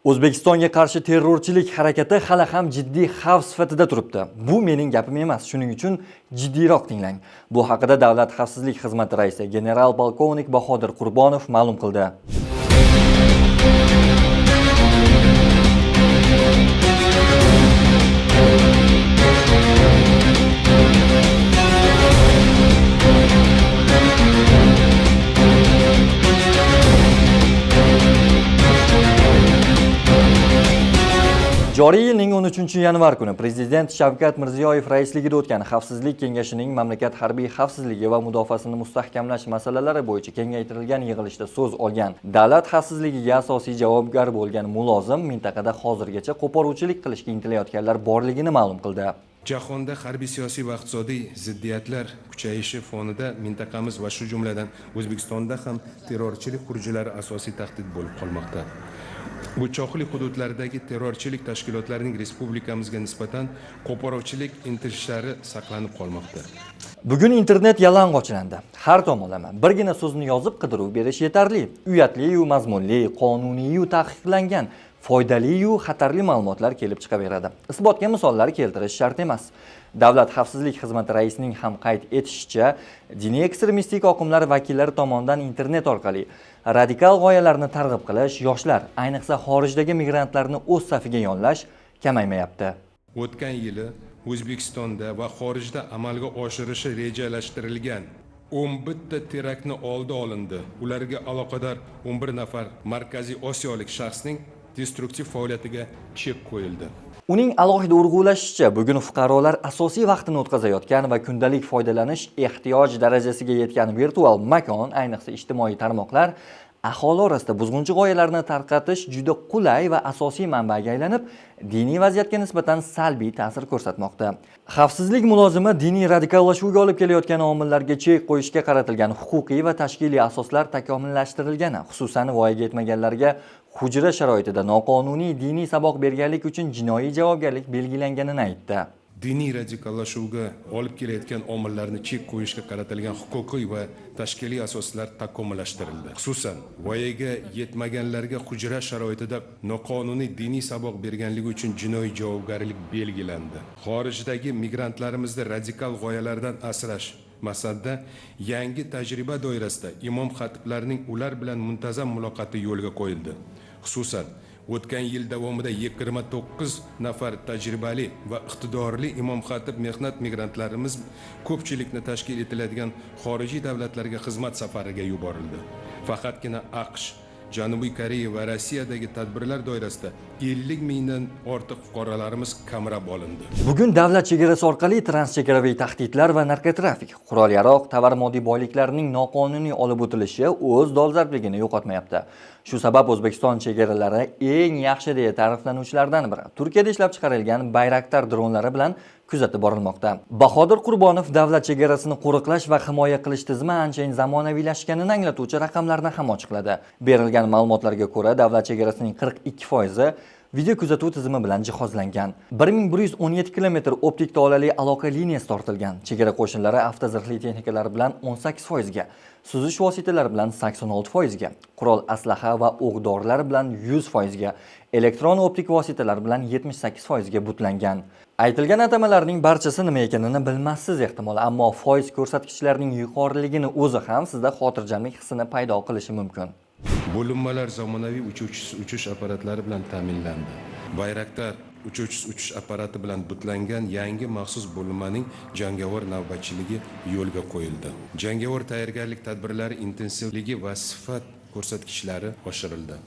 O'zbekistonga qarshi terrorchilik harakati hali ham jiddiy xavf sifatida turibdi. Bu mening gapim emas, shuning uchun jiddiyroq tinglang. Bu haqida Davlat xavfsizlik xizmati raisi general-polkovnik Bahodir Qurbonov ma'lum qildi. Joriy yilning 13-yanvar kuni Prezident Shavkat Mirziyoyev raisligida o'tgan Xavfsizlik kengashining mamlakat harbiy xavfsizligi va mudofaasini mustahkamlash masalalari bo'yicha kengaytirilgan yig'ilishda so'z olgan. Davlat xavfsizligiga asosiy javobgar bo'lgan mulozim mintaqada hozirgacha qo'poruvchilik qilishga intilayotganlar borligini ma'lum qildi. Jahonda harbiy siyosiy va iqtisodiy ziddiyatlar kuchayishi fonida mintaqamiz va shu jumladan O'zbekistonda ham terrorchilik xurujlari asosiy tahdid bo'lib qolmoqda. Bu cho'qli hududlardagi terrorchilik tashkilotlarining respublikamizga nisbatan qo'poruvchilik intilishlari saqlanib qolmoqda. Bugun internet yalang'ochlandi. Har tomonlama birgina so'zni yozib qidiruv berish yetarli. Uyatli-yu mazmunli, qonuniy-yu taqiqlangan, foydali-yu xatarli ma'lumotlar kelib chiqaveradi. Isbotga misollar keltirish shart emas. Davlat xavfsizlik xizmati raisining ham qayd etishicha, diniy ekstremistik oqimlar vakillari tomonidan internet orqali radikal g'oyalarni targ'ib qilish, yoshlar, ayniqsa xorijdagi migrantlarni o'z safiga yollash kamaymayapti. O'tgan yili O'zbekistonda va xorijda amalga oshirishi rejalashtirilgan 11 ta teraktni oldi olindi. Ularga aloqador 11 nafar Markaziy Osiyolik shaxsning destruktiv faoliyatiga chek qo'yildi. Uning alohida urg'ulashicha, bugun fuqarolar asosiy vaqtini o'tkazayotgan va kundalik foydalanish ehtiyoj darajasiga yetgan virtual makon, ayniqsa ijtimoiy tarmoqlar, aholi orasida buzg'unchi g'oyalarni tarqatish juda qulay va asosiy manbaga aylanib, diniy vaziyatga nisbatan salbiy ta'sir ko'rsatmoqda. Xavfsizlik mulozimi diniy radikallashuvga olib kelayotgan omillarga chek qo'yishga qaratilgan huquqiy va tashkiliy asoslar takomillashtirilgani, xususan voyaga yetmaganlarga hujra sharoitida noqonuniy diniy saboq berganlik uchun jinoiy javobgarlik belgilanganini aytdi. Diniy radikallashuvga olib kelayotgan omillarni chek qo'yishga qaratilgan huquqiy va tashkiliy asoslar takomillashtirildi. Xususan, voyaga yetmaganlarga hujra sharoitida noqonuniy diniy saboq berganligi uchun jinoiy javobgarlik belgilandi. Xorijdagi migrantlarimizni radikal g'oyalardan asrash maqsadida yangi tajriba doirasida imom xatiblarning ular bilan muntazam muloqoti yo'lga qo'yildi. Xususan, o'tgan yil davomida 29 nafar tajribali va iqtidorli imom xatib mehnat migrantlarimiz ko'pchilikni tashkil etiladigan xorijiy davlatlarga xizmat safariga yuborildi. Faqatgina AQSh, Janubiy Koreya va Rossiyadagi tadbirlar doirasida 50 mingdan ortiq fuqarolarimiz qamrab olindi. Bugun davlat chegarasi orqali transchegaraviy tahdidlar va narkotrafik, qurol-yarog', tovar-moddiy boyliklarining noqonuniy olib o'tilishi o'z dolzarbligini yo'qotmayapti. Shu sabab O'zbekiston chegaralari eng yaxshi deya ta'riflanuvchilardan biri Turkiyada ishlab chiqarilgan Bayraktar dronlari bilan kuzatib borilmoqda. Bahodir Qurbonov davlat chegarasini qo'riqlash va himoya qilish tizimi anchayin zamonaviylashganini anglatuvchi raqamlarni ham ochiqladi. Berilgan ma'lumotlarga ko'ra, davlat chegarasining 42% video kuzatuv tizimi bilan jihozlangan. 1117 km optik tolali aloqa liniyasi tortilgan. Chegara qo'shinlari avtozirhli texnikalari bilan 18% ga, suzish vositalari bilan 86% ga, qurol aslaha va o'q-dorilar bilan 100% ga, elektron optik vositalar bilan 78% ga butlangan. Aytilgan atamalarning barchasi nima ekanini bilmassiz ehtimol, ammo foiz ko'rsatkichlarining yuqoriligini o'zi ham sizda xotirjamlik hissini paydo qilishi mumkin. Bo'linmalar zamonaviy uchuvchisiz uchish apparatlari bilan ta'minlandi. Bayraktar uchuvchisiz uchish apparati bilan butlangan yangi maxsus bo'linmaning jangovar navbatchiligi yo'lga qo'yildi. Jangovar tayyorgarlik tadbirlari intensivligi va sifat ko'rsatkichlari oshirildi.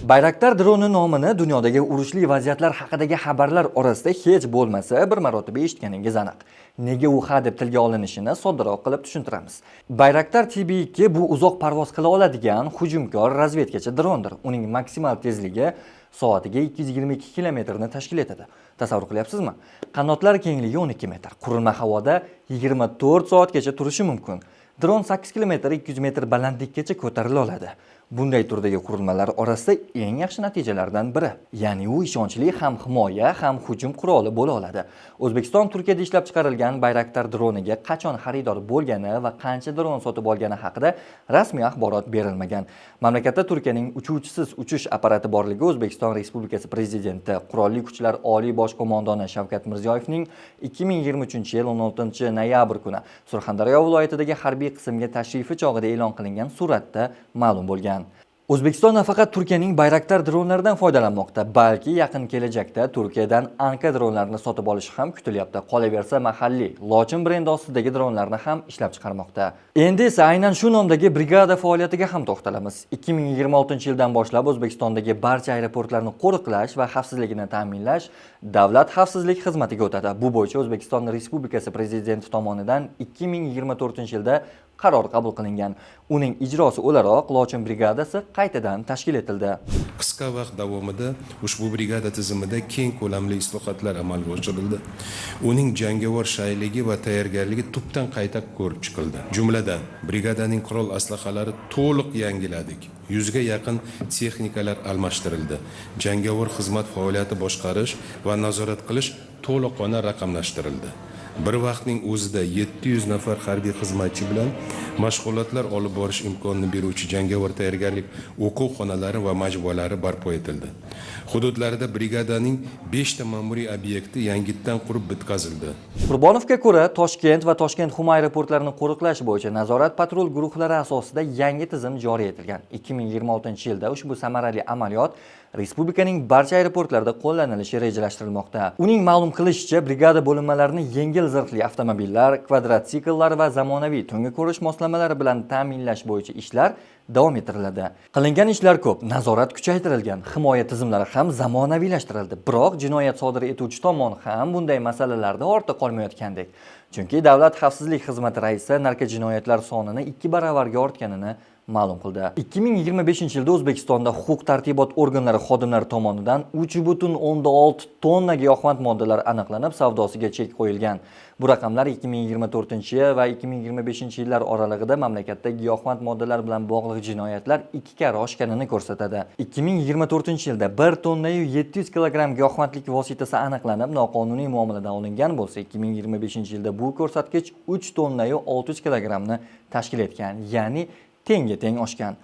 Bayraktar droni nomini dunyodagi urushli vaziyatlar haqidagi xabarlar orasida hech bo'lmasa bir marotaba eshitganingiz aniq. Nega u deb tilga olinishini soddoroq qilib tushuntiramiz. Bayraktar TB2 bu uzoq parvoz qila oladigan hujumkor razvedkachi drondir. Uning maksimal tezligi soatiga 222 kilometrni tashkil etadi. Tasavvur qilyapsizmi? Qanotlar kengligi 12 metr. Qurilma havoda 24 soatgacha turishi mumkin. Dron 8 km 200 metr balandlikkacha ko'tarila oladi. bunday turdagi qurilmalar orasida eng yaxshi natijalardan biri. Ya'ni u ishonchli ham himoya, ham hujum quroli bo'la oladi. O'zbekiston Turkiyada ishlab chiqarilgan Bayraktar droniga qachon xaridor bo'lgani va qancha dron sotib olgani haqida rasmiy axborot berilmagan. Mamlakatda Turkiyaning uchuvchisiz uchish apparati borligi O'zbekiston Respublikasi Prezidenti Qurolli Kuchlar Oliy bosh qo'mondoni Shavkat Mirziyoyevning 2023-yil 16-noyabr kuni Surxondaryo viloyatidagi harbiy qismga tashrifi chog'ida e'lon qilingan suratda ma'lum bo'lgan. O'zbekiston nafaqat Turkiyaning Bayraktar dronlaridan foydalanmoqda, balki yaqin kelajakda Turkiyadan Anka dronlarini sotib olishi ham kutilyapti. Qolaversa, mahalliy Lochin brendi ostidagi dronlarni ham ishlab chiqarmoqda. Endi esa aynan shu nomdagi brigada faoliyatiga ham to'xtalamiz. 2026-yildan boshlab O'zbekistondagi barcha aeroportlarni qo'riqlash va xavfsizligini ta'minlash Davlat xavfsizlik xizmatiga o'tadi. Bu bo'yicha O'zbekiston Respublikasi Prezidenti tomonidan 2024-yilda qaror qabul qilingan. Uning ijrosi o'laroq Lochin brigadasi qaytadan tashkil etildi. Qisqa vaqt davomida ushbu brigada tizimida keng ko'lamli islohotlar amalga oshirildi. Uning jangovar shayligi va tayyorgarligi tubdan qayta ko'rib chiqildi. Jumladan, brigadaning qurol aslahalari to'liq yangiladik. 100 ga yaqin texnikalar almashtirildi. Jangovar xizmat faoliyati boshqarish va nazorat qilish to'liqona raqamlashtirildi. Bir vaqtning o'zida 700 nafar harbiy xizmatchi bilan mashg'ulotlar olib borish imkonini beruvchi jangovar tayyorgarlik o'quv xonalari va majmualari barpo etildi. Hududlarda brigadaning 5 ta ma'muriy obyekti yangitdan qurib bitkazildi. Qurbonovga ko'ra, Toshkent va Toshkent-Xuma aeroportlarini qo'riqlash bo'yicha nazorat patrul guruhlari asosida yangi tizim joriy etilgan. 2026-yilda ushbu samarali amaliyot respublikaning barcha aeroportlarida qo'llanilishi rejalashtirilmoqda. Uning ma'lum qilishicha, brigada bo'linmalarini yengil zirhli avtomobillar, kvadrotsikllar va zamonaviy tungi ko'rish moslamalari bilan ta'minlash bo'yicha ishlar davom ettiriladi. Qilingan ishlar ko'p, nazorat kuchaytirilgan, himoya tizimlari ham zamonaviylashtirildi. Biroq jinoyat sodir etuvchi tomon ham bunday masalalarda ortda qolmayotgandek. Chunki Davlat xavfsizlik xizmati raisi narkojinoyatlar sonini 2 baravarga ortganini ma'lum qildi. 2025-yilda O'zbekistonda huquq-tartibot organlari xodimlari tomonidan 3,6 tonna giyohvand moddalar aniqlanib, savdosiga chek qo'yilgan. Bu raqamlar 2024 va 2025-yillar oralig'ida mamlakatda giyohvand moddalar bilan bog'liq jinoyatlar 2 karra oshganini ko'rsatadi. 2024-yilda 1 tonna 700 kilogramm giyohvandlik vositasi aniqlanib, noqonuniy muomaladan olingan bo'lsa, 2025-yilda bu ko'rsatkich 3 tonna 600 kilogrammni tashkil etgan, ya'ni teng oshgan.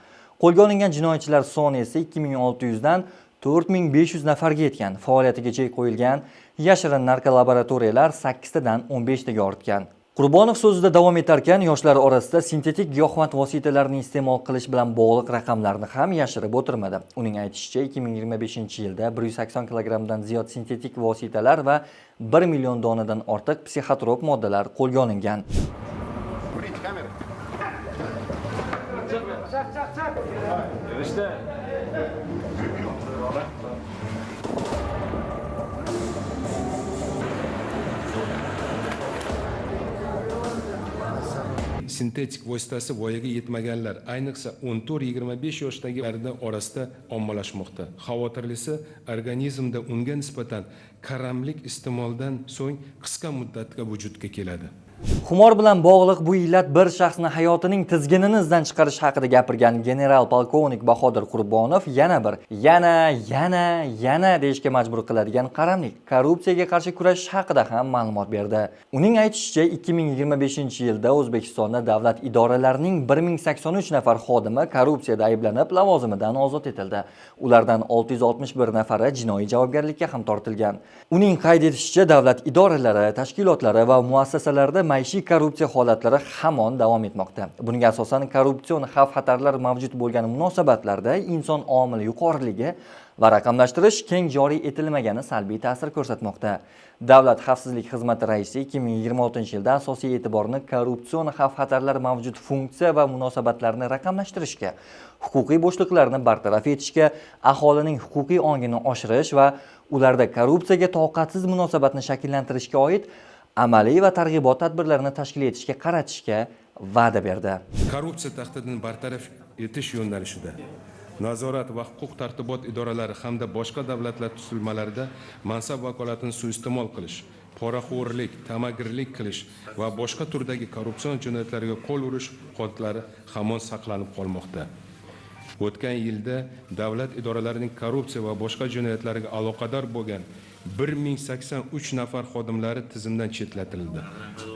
Qo'lga olingan jinoyatchilar soni esa 2600 dan 4500 nafarga yetgan. Faoliyatiga chek qo'yilgan yashirin narkolaboratoriyalar 8 tadan 15 taga ortgan. Qurbonov so'zida davom etarkan, yoshlar orasida sintetik giyohvand vositalarini iste'mol qilish bilan bog'liq raqamlarni ham yashirib o'tirmadi. Uning aytishicha, 2025-yilda 180 kilogrammdan ziyod sintetik vositalar va 1 million donadan ortiq psixotrop moddalar qo'lga olingan. Sintetik vositasi voyaga yetmaganlar, ayniqsa 14-25 yoshdagilarda orasida ommalashmoqda. Xavotirlisi, organizmda unga nisbatan karamlik iste'moldan so'ng qisqa muddatga vujudga keladi. Xumor bilan bog'liq bu illat bir shaxsni hayotining tizginini izdan chiqarish haqida gapirgan general polkovnik Bahodir Qurbonov yana deyishga majbur qiladigan qaramlik, korrupsiyaga qarshi kurashish haqida ham ma'lumot berdi. Uning aytishicha, 2025-yilda O'zbekistonda davlat idoralarining 1083 nafar xodimi korrupsiyada ayblanib, lavozimidan ozod etildi. Ulardan 661 nafari jinoiy javobgarlikka ham tortilgan. Uning qayd etishicha, davlat idoralari, tashkilotlari va muassasalarda maishiy korrupsiya holatlari hamon davom etmoqda. Bunga asosan korrupsion xavf-xatarlar mavjud bo'lgan munosabatlarda inson omili yuqoriligi va raqamlashtirish keng joriy etilmagani salbiy ta'sir ko'rsatmoqda. Davlat xavfsizlik xizmati raisi 2026-yilda asosiy e'tiborni korrupsion xavf-xatarlar mavjud funksiya va munosabatlarni raqamlashtirishga, huquqiy bo'shliqlarni bartaraf etishga, aholining huquqiy ongini oshirish va ularda korrupsiyaga toqatsiz munosabatni shakllantirishga oid amaliy va targ'ibot tadbirlarini tashkil etishga qaratishga va'da berdi. Korrupsiya tahdidini bartaraf etish yo'nalishida nazorat va huquq-tartibot idoralari hamda boshqa davlatlar tuzilmalarida mansab vakolatini suiiste'mol qilish, poraxo'rlik, tamagirlik qilish va boshqa turdagi korrupsion jinoyatlarga qo'l urish holatlari hamon saqlanib qolmoqda. O'tgan yilda davlat idoralarining korrupsiya va boshqa jinoyatlarga aloqador bo'lgan 1083 nafar xodimlari tizimdan chetlatildi.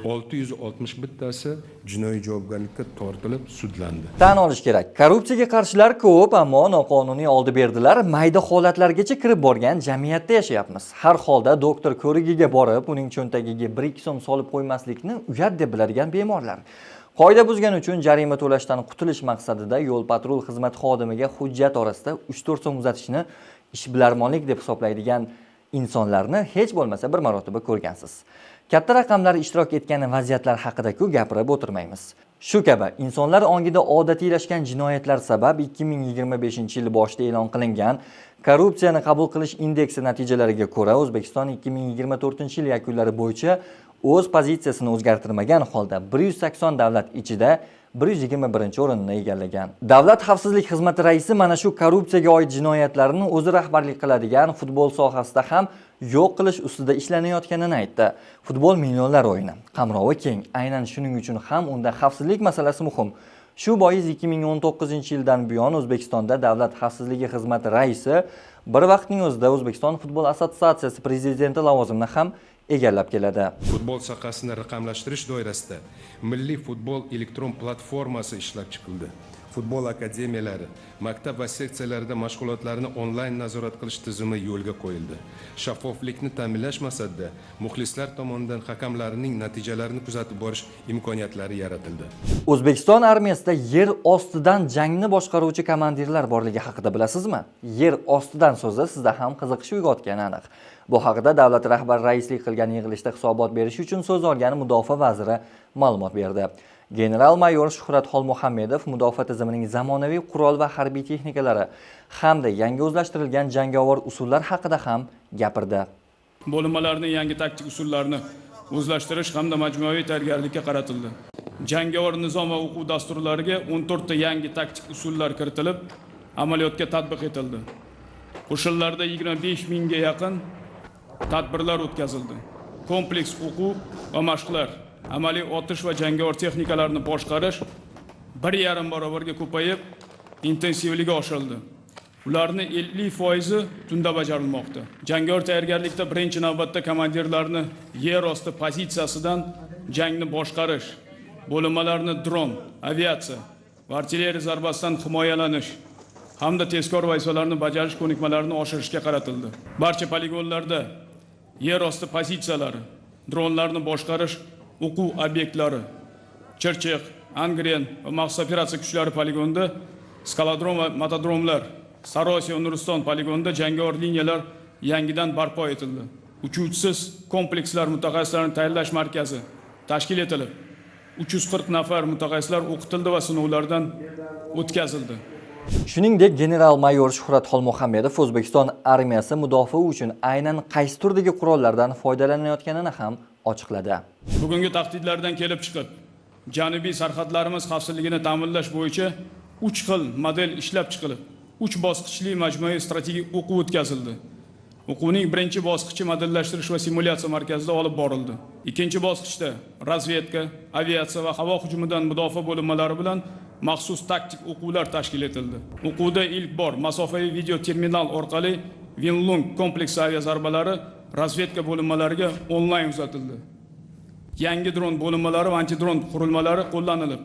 661 tasi jinoiy javobgarlikka tortilib sudlandi. Tan olish kerak, korrupsiyaga qarshilar ko'p, ammo noqonuniy oldi berdilar mayda holatlargacha kirib borgan jamiyatda yashayapmiz. Har holda doktor ko'rigiga borib, uning cho'ntagiga 1-2 so'm solib qo'ymaslikni uyat deb biladigan bemorlar. Qoida buzgani uchun jarima to'lashdan qutulish maqsadida yo'l-patrul xizmati xodimiga hujjat orasida 3-4 so'm uzatishni ishbilarmonlik deb hisoblaydigan insonlarni hech bo'lmasa bir marotaba ko'rgansiz. Katta raqamlar ishtirok etgan vaziyatlar haqida-ku gapirib o'tirmaymiz. Shu kabi insonlar ongida odatiylashgan jinoyatlar sabab 2025-yil boshida e'lon qilingan korrupsiyani qabul qilish indeksi natijalariga ko'ra O'zbekiston 2024-yil yakunlari bo'yicha o'z pozitsiyasini o'zgartirmagan holda 180 davlat ichida 121-o'rinni egallagan. Davlat xavfsizlik xizmati raisi mana shu korrupsiyaga oid jinoyatlarni o'zi rahbarlik qiladigan futbol sohasida ham yo'q qilish ustida ishlanayotganini aytdi. Futbol millionlar o'yini, qamrovi keng. Aynan shuning uchun ham unda xavfsizlik masalasi muhim. Shu bois 2019-yildan buyon O'zbekistonda davlat xavfsizligi xizmati raisi bir vaqtning o'zida O'zbekiston futbol assotsiatsiyasi prezidenti lavozimini ham egallab keladi. Futbol sohasini raqamlashtirish doirasida Milliy futbol elektron platformasi ishlab chiqildi. Futbol akademiyalari, maktab va seksiyalarida mashg'ulotlarni onlayn nazorat qilish tizimi yo'lga qo'yildi. Shaffoflikni ta'minlash maqsadida muxlislar tomonidan hakamlarning natijalarini kuzatib borish imkoniyatlari yaratildi. O'zbekiston armiyasida yer ostidan jangni boshqaruvchi komandirlar borligi haqida bilasizmi? Yer ostidan so'zi sizda ham qiziqish uyg'otgani aniq. Bu haqida davlat rahbari raislik qilgan yig'ilishda hisobot berish uchun so'z olgan mudofaa vaziri ma'lumot berdi. General-mayor Shuhrat Xolmuhammedov mudofaa tizimining zamonaviy qurol va harbiy texnikalari hamda yangi o'zlashtirilgan jangovar usullar haqida ham gapirdi. Bo'linmalarning yangi taktik usullarini o'zlashtirish hamda majmuaviy tayyorgarlikka qaratildi. Jangovar nizom va o'quv dasturlariga 14 ta yangi taktik usullar kiritilib, amaliyotga tatbiq etildi. Qo'shinlarda 25 mingga yaqin tadbirlar o'tkazildi. Kompleks o'quv va mashqlar, amaliy otish va jangovar texnikalarni boshqarish 1,5 barobarga ko'payib, intensivligi oshirildi. Ularning 50% tunda bajarilmoqda. Jangovar tayyorgarlikda birinchi navbatda komandirlarni yer osti pozitsiyasidan jangni boshqarish, bo'linmalarni dron, aviatsiya va artilleriya zarbasidan himoyalanish hamda tezkor vazifalarni bajarish ko'nikmalarini oshirishga qaratildi. Barcha poligonlarda yer osti pozitsiyalari, dronlarni boshqarish o'quv obyektlari, Chirchiq, Angren va maxsus operatsiya kuchlari poligonida, skaladrom va motodromlar, Sarosiyo, Nuriston poligonida jangovar liniyalar yangidan barpo etildi. Uchuvchisiz komplekslar mutaxassislarini tayyorlash markazi tashkil etilib, 340 nafar mutaxassislar o'qitildi va sinovlardan o'tkazildi. Shuningdek, general-mayor Shuhrat Xolmuhammedov O'zbekiston armiyasi mudofaa uchun aynan qaysi turdagi qurollardan foydalanayotganini ham ochiqladi. Bugungi tahdidlardan kelib chiqib, janubiy sarhadlarimiz xavfsizligini ta'minlash bo'yicha 3 xil model ishlab chiqilib, 3 bosqichli majmuaviy strategik o'quv o'tkazildi. O'quvning birinchi bosqichi modellashtirish va simulyatsiya markazida olib borildi. Ikkinchi bosqichda razvedka, aviatsiya va havo hujumidan mudofaa bo'linmalari bilan maxsus taktik o'quvlar tashkil etildi. O'quvda ilk bor masofaviy video terminal orqali Winlong kompleks avia zarbalari razvedka bo'linmalariga onlayn uzatildi. Yangi dron bo'linmalari va antidron qurilmalari qo'llanilib,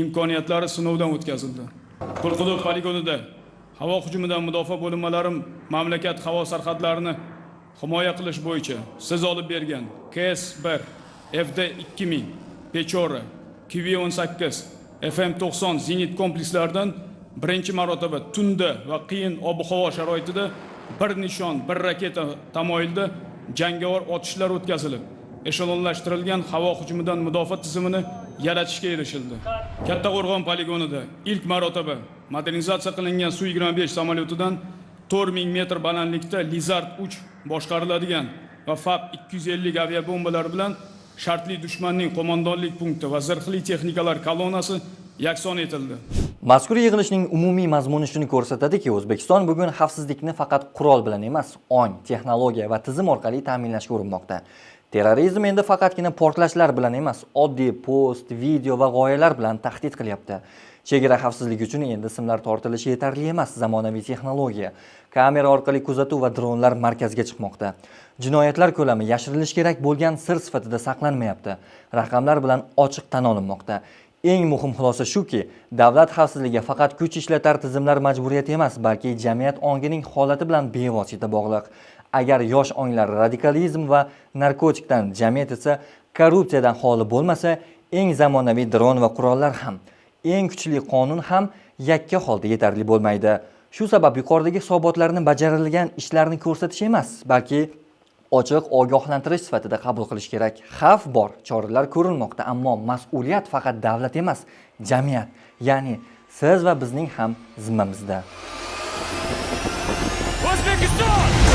imkoniyatlari sinovdan o'tkazildi. Qo'rquduq poligonida havo hujumidan mudofaa bo'linmalari mamlakat havo sarhadlarini himoya qilish bo'yicha siz olib bergan KS-1, FD-2000, Pechora, QV-18, FM-90 zenit komplekslaridan birinchi marotaba tunda va qiyin ob-havo sharoitida bir nishon, bir raketa tamoyilda jangovar otishlar o'tkazilib, eshelonlashtirilgan havo hujumidan mudofaa tizimini yaratishga erishildi. Kattaqo'rg'on poligonida ilk marotaba modernizatsiya qilingan Su-25 samolyotidan 4000 metr balandlikda Lizard 3 boshqariladigan va FAB-250 aviabombalar bilan shartli dushmanning qo'mondonlik punkti va zirhli texnikalar kolonnasi yakson etildi. Mazkur yig'ilishning umumiy mazmuni shuni ko'rsatadiki, O'zbekiston bugun xavfsizlikni faqat qurol bilan emas, ong, texnologiya va tizim orqali ta'minlashga urinmoqda. Terrorizm endi faqatgina portlashlar bilan emas, oddiy post, video va g'oyalar bilan tahdid qilyapti. Chegara xavfsizligi uchun endi simlar tortilishi yetarli emas, zamonaviy texnologiya, kamera orqali kuzatuv va dronlar markazga chiqmoqda. Jinoyatlar ko'lami yashirilishi kerak bo'lgan sir sifatida saqlanmayapti. Raqamlar bilan ochiq tan olinmoqda. Eng muhim xulosa shuki, davlat xavfsizligiga faqat kuch ishlatar tizimlar majburiyati emas, balki jamiyat ongining holati bilan bevosita bog'liq. Agar yosh onglar radikalizm va narkotikdan, jamiyat esa korrupsiyadan xoli bo'lmasa, eng zamonaviy dron va qurollar ham, eng kuchli qonun ham yakka holda yetarli bo'lmaydi. Shu sabab yuqoridagi hisobotlarni bajarilgan ishlarni ko'rsatish emas, balki ochiq ogohlantirish sifatida qabul qilish kerak. Xavf bor, choralar ko'rilmoqda, ammo mas'uliyat faqat davlat emas, jamiyat, ya'ni siz va bizning ham zimmamizda. O'zbekiston!